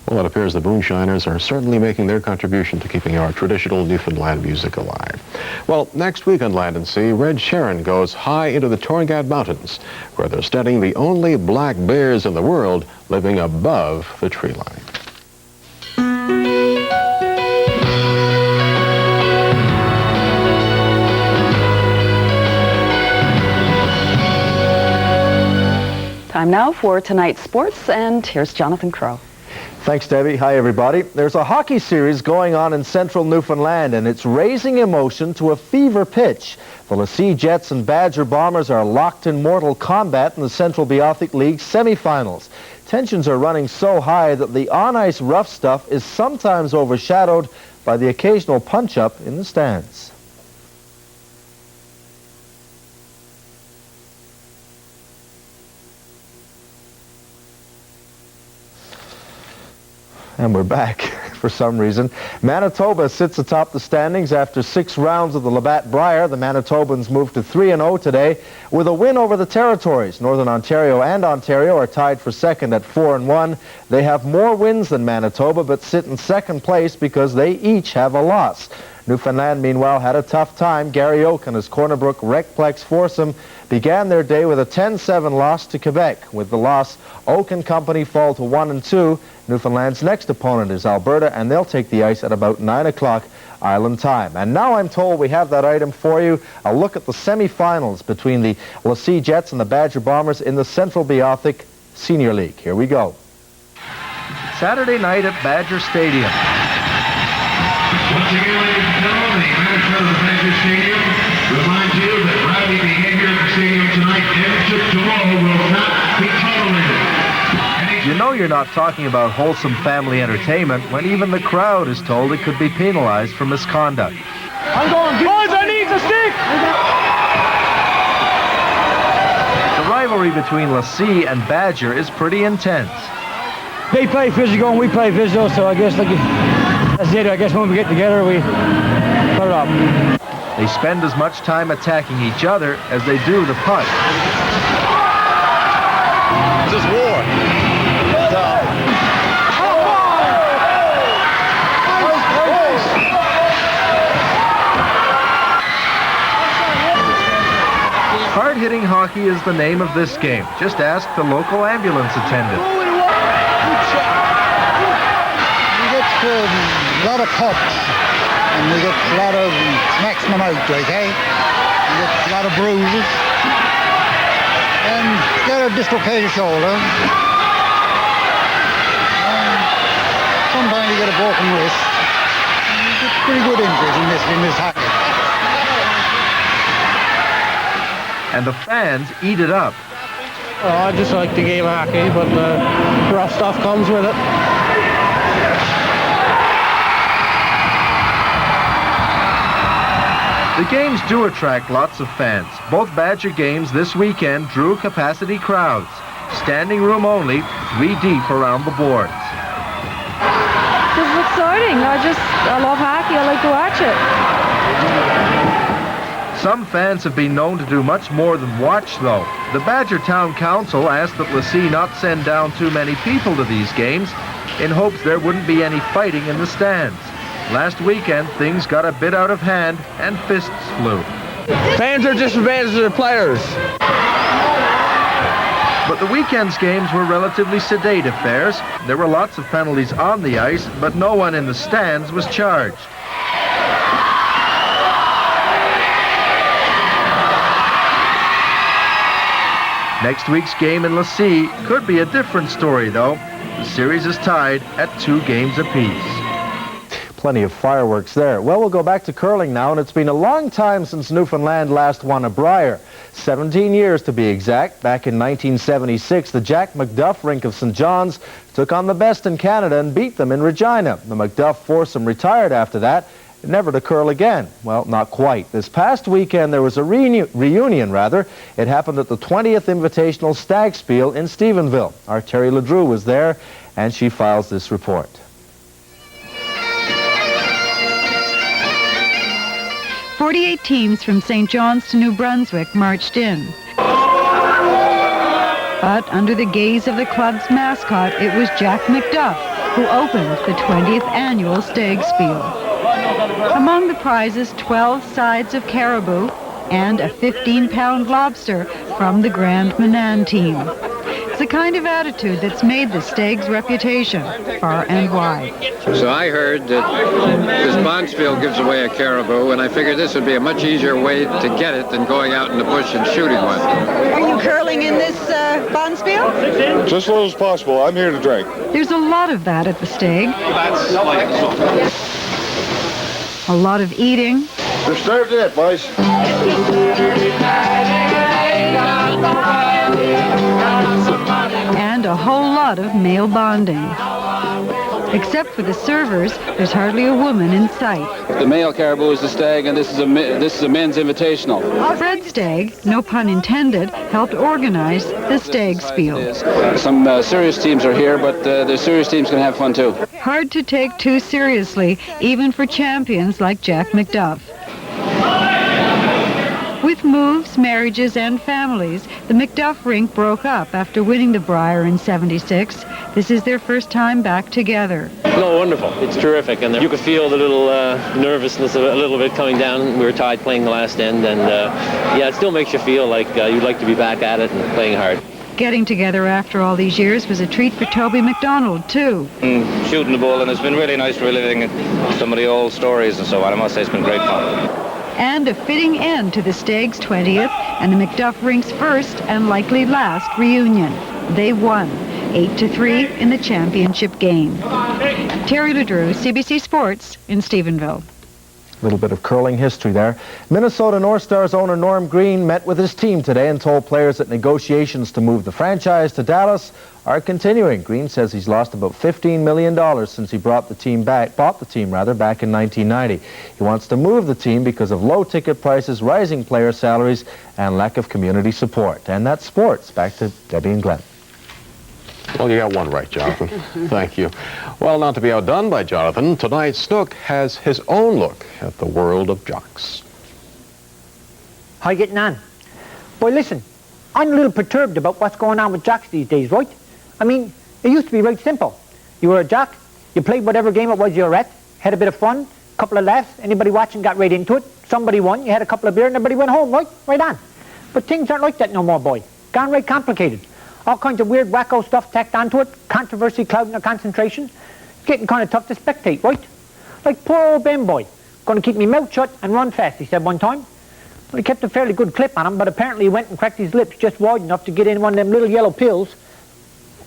Well, it appears the Moonshiners are certainly making their contribution to keeping our traditional Newfoundland music alive. Well, next week on Land and Sea, Red Sharon goes high into the Torngat Mountains, where they're studying the only black bears in the world living above the tree line. Time now for tonight's sports, and here's Jonathan Crow. Thanks, Debbie. Hi, everybody. There's a hockey series going on in central Newfoundland, and it's raising emotion to a fever pitch. The Lassie Jets and Badger Bombers are locked in mortal combat in the Central Beothic League semifinals. Tensions are running so high that the on-ice rough stuff is sometimes overshadowed by the occasional punch-up in the stands. And we're back for some reason. Manitoba sits atop the standings after 6 rounds of the Labatt Brier. The Manitobans moved to 3-0 today with a win over the Territories. Northern Ontario and Ontario are tied for second at 4-1. They have more wins than Manitoba, but sit in second place because they each have a loss. Newfoundland, meanwhile, had a tough time. Gary Oak and his Corner Brook Recplex foursome began their day with a 10-7 loss to Quebec. With the loss, Oak and company fall to 1-2. Newfoundland's next opponent is Alberta, and they'll take the ice at about 9 o'clock Island time. And now I'm told we have that item for you. A look at the semifinals between the Lassie Jets and the Badger Bombers in the Central Beothic Senior League. Here we go. Saturday night at Badger Stadium. Once again, ladies and gentlemen, the manager of the Badger Stadium reminds you that rowdy behavior at the stadium tonight and tomorrow will not be tolerated. You know you're not talking about wholesome family entertainment when even the crowd is told it could be penalized for misconduct. I'm going, boys, I need the stick! The rivalry between Lassie and Badger is pretty intense. They play physical and we play physical, so I guess that's it. I guess when we get together, we put it up. They spend as much time attacking each other as they do the puck. This is war. Hard-hitting hockey is the name of this game. Just ask the local ambulance attendant. We get a lot of pops, and we get a lot of smacks in the mouth, okay? We get a lot of bruises, and get a dislocated shoulder. And sometimes you get a broken wrist. You get pretty good injuries in this hockey. And the fans eat it up. Oh, I just like the game of hockey, but the rough stuff comes with it. The games do attract lots of fans. Both Badger games this weekend drew capacity crowds. Standing room only, 3 deep around the boards. This is exciting. I love hockey. I like to watch it. Some fans have been known to do much more than watch, though. The Badger Town Council asked that Lassie not send down too many people to these games in hopes there wouldn't be any fighting in the stands. Last weekend, things got a bit out of hand and fists flew. Fans are disadvantaged to their players. But the weekend's games were relatively sedate affairs. There were lots of penalties on the ice, but no one in the stands was charged. Next week's game in Lassie could be a different story, though. The series is tied at 2 games apiece. Plenty of fireworks there. Well, we'll go back to curling now, and it's been a long time since Newfoundland last won a Brier. 17 years to be exact. Back in 1976, the Jack McDuff rink of St. John's took on the best in Canada and beat them in Regina. The McDuff foursome retired after that, never to curl again. Well, not quite. This past weekend there was a reunion. It happened at the 20th Invitational Stag Spiel in Stephenville. Our Terry LeDrew was there, and she files this report. "48 teams from St. John's to New Brunswick marched in. But under the gaze of the club's mascot, it was Jack McDuff, who opened the 20th annual Stegspiel. Among the prizes, 12 sides of caribou and a 15-pound lobster from the Grand Manan team. It's the kind of attitude that's made the Stegs' reputation far and wide. So I heard that this bonspiel gives away a caribou, and I figured this would be a much easier way to get it than going out in the bush and shooting one. Are you curling in this bonspiel? Just as little as possible. I'm here to drink. There's a lot of that at the Steg. A lot of eating. They're starved to death, boys. And a whole lot of male bonding. Except for the servers, there's hardly a woman in sight. The male caribou is the Stag, and this is a men's invitational. Fred Steg, no pun intended, helped organize the Stegspiel. Some serious teams are here, but the serious teams can have fun too. Hard to take too seriously, even for champions like Jack McDuff. With moves, marriages, and families, the McDuff rink broke up after winning the Brier in '76. This is their first time back together. No, wonderful. It's terrific. And you could feel the little nervousness of it a little bit coming down. We were tied playing the last end. And, yeah, it still makes you feel like you'd like to be back at it and playing hard. Getting together after all these years was a treat for Toby McDonald, too. Shooting the bull, and it's been really nice reliving some of the old stories and so on. I must say it's been great fun. And a fitting end to the Steg's 20th and the McDuff rink's first and likely last reunion. They won 8-3 in the championship game. Terry LeDrew, CBC Sports in Stephenville. A little bit of curling history there. Minnesota North Stars owner Norm Green met with his team today and told players that negotiations to move the franchise to Dallas are continuing. Green says he's lost about $15 million since he bought the team back in 1990. He wants to move the team because of low ticket prices, rising player salaries, and lack of community support. And that's sports. Back to Debbie and Glenn. Well, you got one right, Jonathan. Thank you. Well, not to be outdone by Jonathan, tonight Snook has his own look at the world of jocks. How you getting on? Boy, listen, I'm a little perturbed about what's going on with jocks these days, right? I mean, it used to be right simple. You were a jock, you played whatever game it was you were at, had a bit of fun, a couple of laughs, anybody watching got right into it, somebody won, you had a couple of beers, and everybody went home, right? Right on. But things aren't like that no more, boy. Gone right complicated. All kinds of weird, wacko stuff tacked onto it, controversy clouding their concentration. It's getting kind of tough to spectate, right? Like poor old Ben boy, going to keep me mouth shut and run fast, he said one time. Well, he kept a fairly good clip on him, but apparently he went and cracked his lips just wide enough to get in one of them little yellow pills,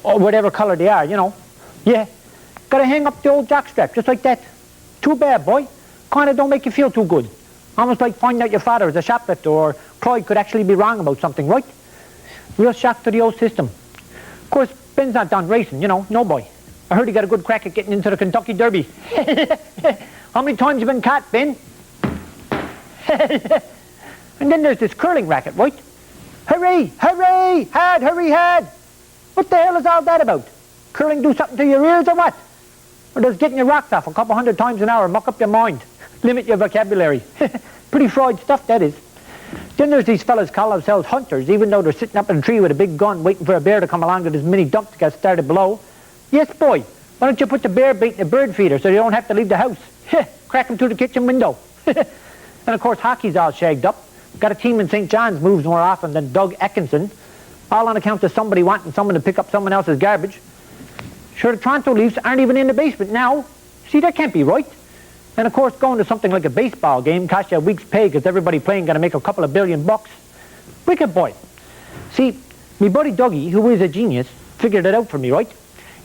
or whatever color they are, you know. Yeah, got to hang up the old jock strap, just like that. Too bad, boy. Kind of don't make you feel too good. Almost like finding out your father is a shoplifter, or Clyde could actually be wrong about something, right? Real shock to the old system. Of course, Ben's not done racing, you know, no boy. I heard he got a good crack at getting into the Kentucky Derby. How many times you been caught, Ben? And then there's this curling racket, right? Hurry, hurry, hard, hurry, hard. What the hell is all that about? Curling do something to your ears or what? Or does getting your rocks off a couple hundred times an hour muck up your mind? Limit your vocabulary. Pretty fried stuff, that is. Then there's these fellas call themselves hunters, even though they're sitting up in a tree with a big gun waiting for a bear to come along with his mini dump to get started below. Yes, boy. Why don't you put the bear bait in the bird feeder so you don't have to leave the house? Crack him through the kitchen window. And of course, hockey's all shagged up. Got a team in St. John's moves more often than Doug Atkinson. All on account of somebody wanting someone to pick up someone else's garbage. Sure, the Toronto Leafs aren't even in the basement now. See, that can't be right. And of course, going to something like a baseball game costs you a week's pay because everybody playing got to make a couple of $billion bucks. Wicked boy. See, me buddy Dougie, who is a genius, figured it out for me, right?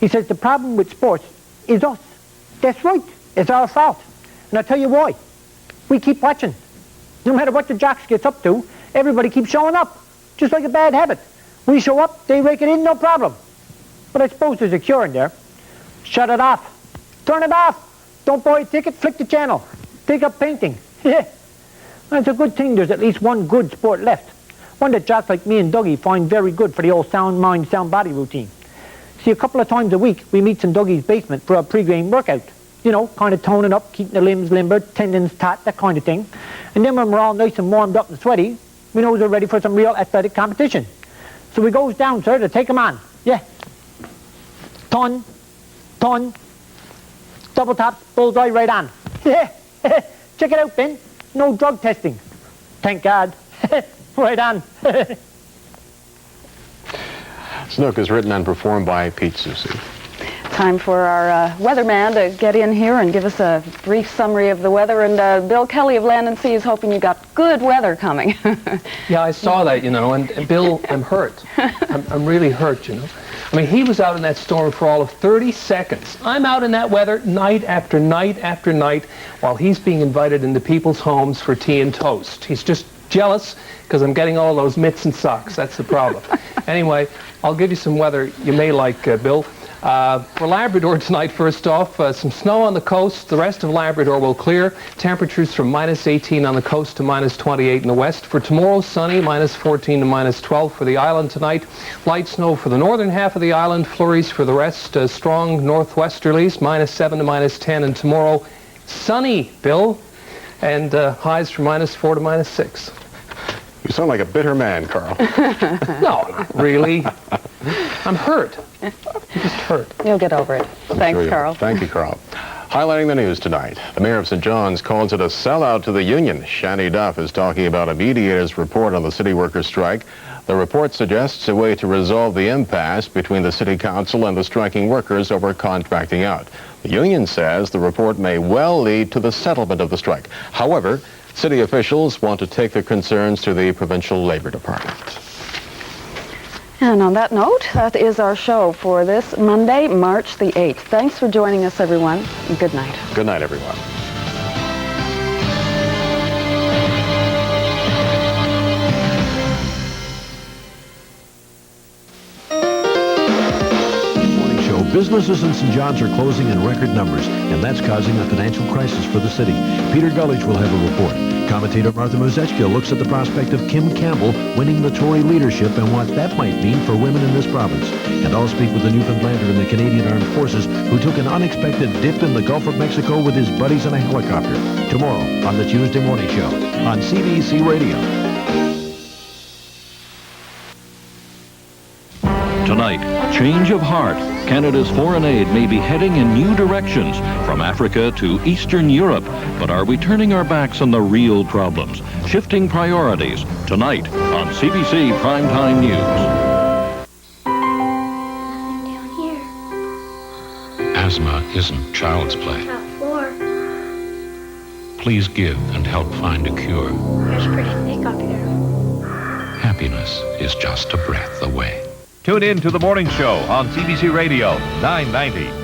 He says the problem with sports is us. That's right. It's our fault. And I'll tell you why. We keep watching. No matter what the jocks gets up to, everybody keeps showing up. Just like a bad habit. We show up, they rake it in, no problem. But I suppose there's a cure in there. Shut it off. Turn it off. Don't buy a ticket, flick the channel. Take up painting. Yeah. Well, it's a good thing there's at least one good sport left. One that jocks like me and Dougie find very good for the old sound mind, sound body routine. See, a couple of times a week, we meet in Dougie's basement for a pre-game workout. You know, kind of toning up, keeping the limbs limber, tendons taut, that kind of thing. And then when we're all nice and warmed up and sweaty, we know we're ready for some real athletic competition. So we goes down, sir, to take 'em on. Yeah. Ton, Double taps, bullseye, right on. Check it out, Ben. No drug testing. Thank God. Right on. Snook is written and performed by Pete Soucy. Time for our weatherman to get in here and give us a brief summary of the weather. And Bill Kelly of Land and Sea is hoping you got good weather coming. Yeah, I saw that, you know, and Bill, I'm hurt. I'm really hurt, you know. I mean, he was out in that storm for all of 30 seconds. I'm out in that weather night after night after night while he's being invited into people's homes for tea and toast. He's just jealous because I'm getting all those mitts and socks. That's the problem. Anyway, I'll give you some weather you may like, Bill. For Labrador tonight, first off, some snow on the coast. The rest of Labrador will clear. Temperatures from -18 on the coast to -28 in the west. For tomorrow, sunny, -14 to -12 for the island tonight. Light snow for the northern half of the island. Flurries for the rest. Strong northwesterlies, -7 to -10. And tomorrow, sunny, Bill. And highs from -4 to -6. You sound like a bitter man, Carl. No, not really. I'm hurt. I'm just hurt. You'll get over it. Thanks, Carl. Thank you, Carl. Highlighting the news tonight, the mayor of St. John's calls it a sellout to the union. Shani Duff is talking about a mediator's report on the city workers' strike. The report suggests a way to resolve the impasse between the city council and the striking workers over contracting out. The union says the report may well lead to the settlement of the strike. However, city officials want to take their concerns to the provincial labor department. And on that note, that is our show for this Monday, March the 8th. Thanks for joining us, everyone. Good night. Good night, everyone. Businesses in St. John's are closing in record numbers, and that's causing a financial crisis for the city. Peter Gullich will have a report. Commentator Martha Muzechka looks at the prospect of Kim Campbell winning the Tory leadership and what that might mean for women in this province. And I'll speak with a Newfoundlander in the Canadian Armed Forces who took an unexpected dip in the Gulf of Mexico with his buddies in a helicopter. Tomorrow on the Tuesday Morning Show on CBC Radio. Tonight, change of heart. Canada's foreign aid may be heading in new directions, from Africa to Eastern Europe. But are we turning our backs on the real problems? Shifting priorities. Tonight on CBC Primetime News. Asthma isn't child's play. Please give and help find a cure. It's pretty thick up here. Happiness is just a breath away. Tune in to The Morning Show on CBC Radio, 990.